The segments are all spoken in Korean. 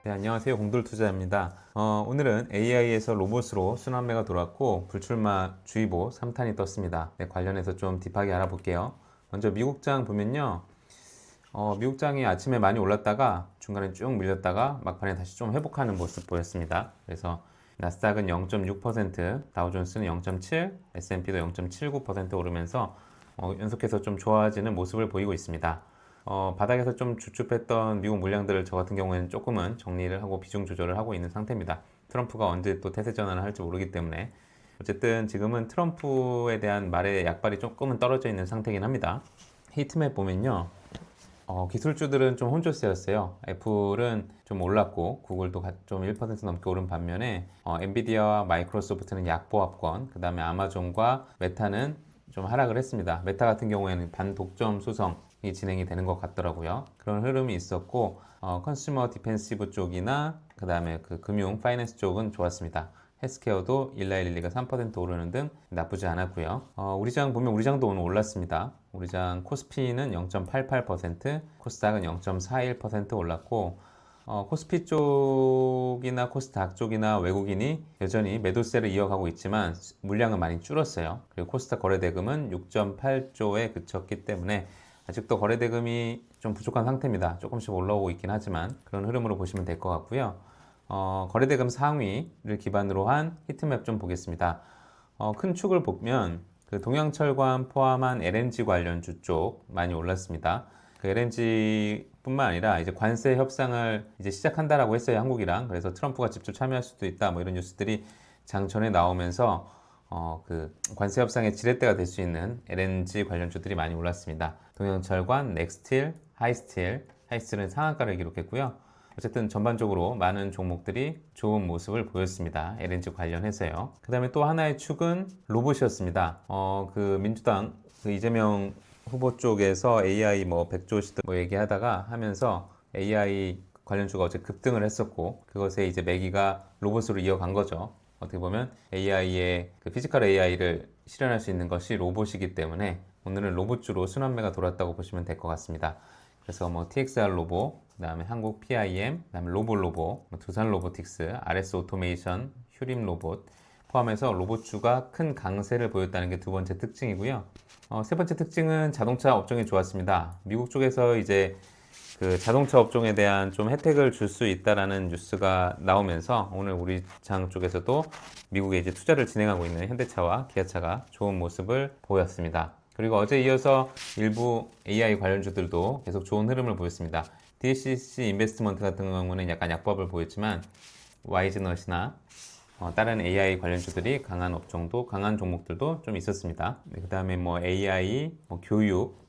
네, 안녕하세요. 공돌투자입니다. 오늘은 AI에서 로봇으로 순환매가 돌았고 불출마 주의보 3탄이 떴습니다. 네, 관련해서 좀 딥하게 알아볼게요. 먼저 미국장 보면요. 미국장이 아침에 많이 올랐다가 중간에 쭉 밀렸다가 막판에 다시 좀 회복하는 모습 보였습니다. 그래서 나스닥은 0.6%, 다우존스는 0.7, S&P도 0.79% 오르면서 연속해서 좀 좋아지는 모습을 보이고 있습니다. 바닥에서 좀 주춤했던 미국 물량들을 저 같은 경우에는 조금은 정리를 하고 비중 조절을 하고 있는 상태입니다. 트럼프가 언제 또 태세 전환을 할지 모르기 때문에 어쨌든 지금은 트럼프에 대한 말의 약발이 조금은 떨어져 있는 상태긴 합니다. 히트맵 보면요. 기술주들은 좀 혼조세였어요. 애플은 좀 올랐고 구글도 좀 1% 넘게 오른 반면에 엔비디아와 마이크로소프트는 약보합권, 그 다음에 아마존과 메타는 좀 하락을 했습니다. 메타 같은 경우에는 반독점 소송이 진행이 되는 것 같더라고요. 그런 흐름이 있었고 컨슈머 디펜시브 쪽이나 그 다음에 그 금융 파이낸스 쪽은 좋았습니다. 헬스케어도 1112가 3% 오르는 등 나쁘지 않았고요. 우리장 보면 우리장도 오늘 올랐습니다. 우리장 코스피는 0.88%, 코스닥은 0.41% 올랐고 코스피 쪽이나 코스닥 쪽이나 외국인이 여전히 매도세를 이어가고 있지만 물량은 많이 줄었어요. 그리고 코스닥 거래대금은 6.8조에 그쳤기 때문에 아직도 거래대금이 좀 부족한 상태입니다. 조금씩 올라오고 있긴 하지만 그런 흐름으로 보시면 될 것 같고요. 거래대금 상위를 기반으로 한 히트맵 좀 보겠습니다. 큰 축을 보면 그 동양철관 포함한 LNG 관련주 쪽 많이 올랐습니다. 그 LNG 뿐만 아니라 이제 관세 협상을 이제 시작한다라고 했어요, 한국이랑. 그래서 트럼프가 직접 참여할 수도 있다, 뭐 이런 뉴스들이 장 전에 나오면서 그 관세 협상의 지렛대가 될 수 있는 LNG 관련주들이 많이 올랐습니다. 동양철관, 넥스틸, 하이스틸, 하이스틸은 상한가를 기록했고요. 어쨌든 전반적으로 많은 종목들이 좋은 모습을 보였습니다. LNG 관련해서요. 그 다음에 또 하나의 축은 로봇이었습니다. 그 민주당 그 이재명 후보 쪽에서 AI 뭐 100조 시대 뭐 얘기하다가 하면서 AI 관련주가 어제 급등을 했었고 그것에 이제 매기가 로봇으로 이어간 거죠. 어떻게 보면 AI의 그 피지컬 AI를 실현할 수 있는 것이 로봇이기 때문에 오늘은 로봇주로 순환매가 돌았다고 보시면 될 것 같습니다. 그래서 뭐 TXR 로봇, 그 다음에 한국 PIM, 그 다음에 로봇, 두산 로보틱스, RS 오토메이션, 휴림 로봇 포함해서 로봇주가 큰 강세를 보였다는 게 두 번째 특징이고요. 세 번째 특징은 자동차 업종이 좋았습니다. 미국 쪽에서 이제 그 자동차 업종에 대한 좀 혜택을 줄 수 있다라는 뉴스가 나오면서 오늘 우리 장 쪽에서도 미국에 이제 투자를 진행하고 있는 현대차와 기아차가 좋은 모습을 보였습니다. 그리고 어제 이어서 일부 AI 관련주들도 계속 좋은 흐름을 보였습니다. DCC 인베스트먼트 같은 경우는 약간 약법을 보였지만 와이즈넛이나 다른 AI 관련주들이 강한 업종도 강한 종목들도 좀 있었습니다. 네, 그 다음에 뭐 AI, 뭐 교육,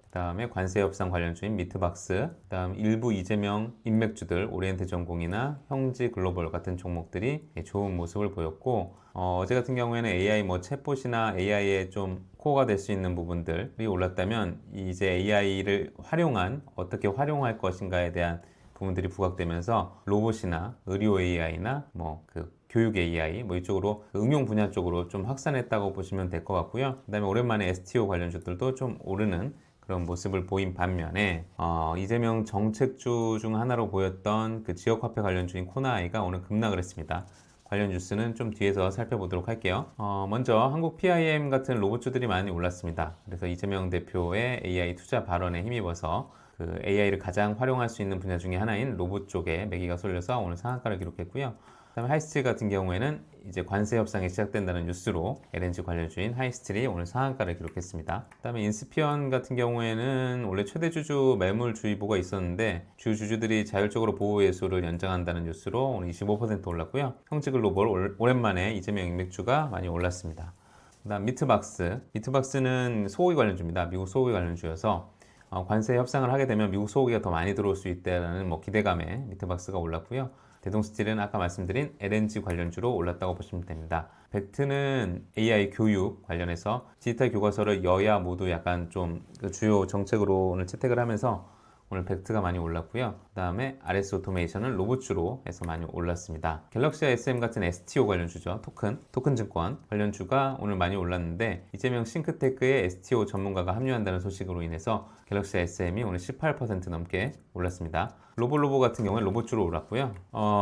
그 다음에 관세 협상 관련주인 미트박스, 그 다음 일부 이재명 인맥주들 오리엔트 전공이나 형지 글로벌 같은 종목들이 좋은 모습을 보였고 어제 같은 경우에는 AI 뭐 챗봇이나 AI의 좀 코어가 될 수 있는 부분들이 올랐다면 이제 AI를 어떻게 활용할 것인가에 대한 부분들이 부각되면서 로봇이나 의료 AI나 뭐 그 교육 AI 뭐 이쪽으로 응용 분야 쪽으로 좀 확산했다고 보시면 될 것 같고요. 그다음에 오랜만에 STO 관련주들도 좀 오르는 그런 모습을 보인 반면에 이재명 정책주 중 하나로 보였던 그 지역화폐 관련주인 코나아이가 오늘 급락을 했습니다. 관련 뉴스는 좀 뒤에서 살펴보도록 할게요. 먼저 한국 PIM 같은 로봇주들이 많이 올랐습니다. 그래서 이재명 대표의 AI 투자 발언에 힘입어서 그 AI를 가장 활용할 수 있는 분야 중에 하나인 로봇 쪽에 매기가 쏠려서 오늘 상한가를 기록했고요. 그다음에 하이스틸 같은 경우에는 이제 관세 협상이 시작된다는 뉴스로 LNG 관련주인 하이스틸이 오늘 상한가를 기록했습니다. 그다음에 인스피언 같은 경우에는 원래 최대 주주 매물 주의보가 있었는데 주주들이 자율적으로 보호 예수를 연장한다는 뉴스로 오늘 25% 올랐고요. 형지글로벌 오랜만에 이재명 인맥주가 많이 올랐습니다. 그다음 미트박스는 소고기 관련주입니다. 미국 소고기 관련주여서 관세 협상을 하게 되면 미국 소고기가 더 많이 들어올 수 있다는 뭐 기대감에 미트박스가 올랐고요. 대동스틸은 아까 말씀드린 LNG 관련주로 올랐다고 보시면 됩니다. 벡트는 AI 교육 관련해서 디지털 교과서를 여야 모두 약간 좀 그 주요 정책으로 오늘 채택을 하면서 오늘 벡트가 많이 올랐고요. 그 다음에 RS 오토메이션은 로봇주로 해서 많이 올랐습니다. 갤럭시와 SM 같은 STO 관련주죠. 토큰 증권 관련주가 오늘 많이 올랐는데 이재명 싱크테크의 STO 전문가가 합류한다는 소식으로 인해서 갤럭시와 SM이 오늘 18% 넘게 올랐습니다. 로봇 같은 경우는 로봇주로 올랐고요.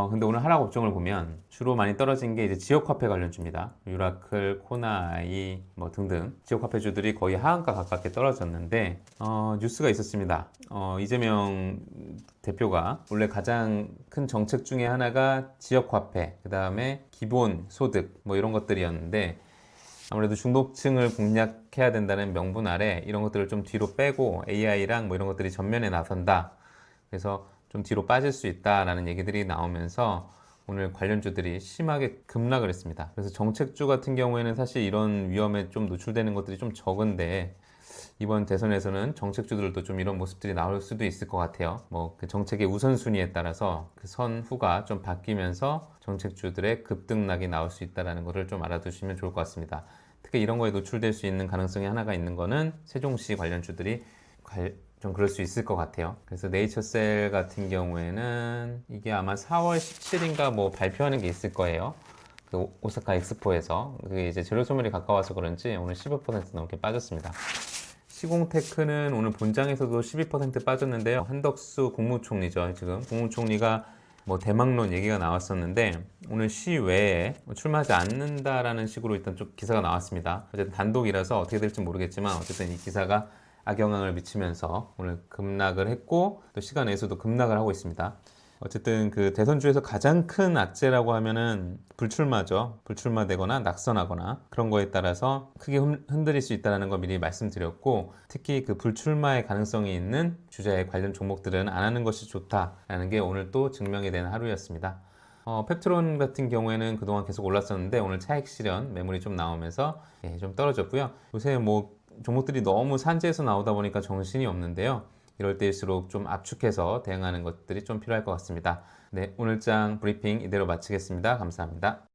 근데 오늘 하락 업종을 보면 주로 많이 떨어진 게 이제 지역화폐 관련주입니다. 유라클, 코나이 뭐 등등 지역화폐주들이 거의 하한가 가깝게 떨어졌는데 뉴스가 있었습니다. 이재명 대표가 원래 가장 큰 정책 중에 하나가 지역화폐, 그 다음에 기본소득 뭐 이런 것들이었는데 아무래도 중도층을 공략해야 된다는 명분 아래 이런 것들을 좀 뒤로 빼고 AI랑 뭐 이런 것들이 전면에 나선다. 그래서 좀 뒤로 빠질 수 있다라는 얘기들이 나오면서 오늘 관련주들이 심하게 급락을 했습니다. 그래서 정책주 같은 경우에는 사실 이런 위험에 좀 노출되는 것들이 좀 적은데 이번 대선에서는 정책주들도 좀 이런 모습들이 나올 수도 있을 것 같아요. 뭐 그 정책의 우선순위에 따라서 그 선후가 좀 바뀌면서 정책주들의 급등락이 나올 수 있다는 것을 좀 알아두시면 좋을 것 같습니다. 특히 이런 거에 노출될 수 있는 가능성이 하나가 있는 거는 세종시 관련주들이 좀 그럴 수 있을 것 같아요. 그래서 네이처셀 같은 경우에는 이게 아마 4월 17일인가 뭐 발표하는 게 있을 거예요. 그 오사카 엑스포에서 그게 이제 재료 소멸이 가까워서 그런지 오늘 15% 넘게 빠졌습니다. 시공테크는 오늘 본장에서도 12% 빠졌는데요. 한덕수 국무총리죠. 지금 국무총리가 뭐 대망론 얘기가 나왔었는데 오늘 시외에 출마하지 않는다라는 식으로 일단 좀 기사가 나왔습니다. 어쨌든 단독이라서 어떻게 될지 모르겠지만 어쨌든 이 기사가 악영향을 미치면서 오늘 급락을 했고 또 시간 내에서도 급락을 하고 있습니다. 어쨌든 그 대선주에서 가장 큰 악재라고 하면은 불출마죠. 불출마되거나 낙선하거나 그런 거에 따라서 크게 흔들릴 수 있다는 거 미리 말씀드렸고 특히 그 불출마의 가능성이 있는 주자의 관련 종목들은 안 하는 것이 좋다라는 게 오늘 또 증명이 되는 하루였습니다. 펩트론 같은 경우에는 그동안 계속 올랐었는데 오늘 차익 실현 매물이 좀 나오면서 좀 떨어졌고요. 요새 뭐 종목들이 너무 산재에서 나오다 보니까 정신이 없는데요. 이럴 때일수록 좀 압축해서 대응하는 것들이 좀 필요할 것 같습니다. 네, 오늘장 브리핑 이대로 마치겠습니다. 감사합니다.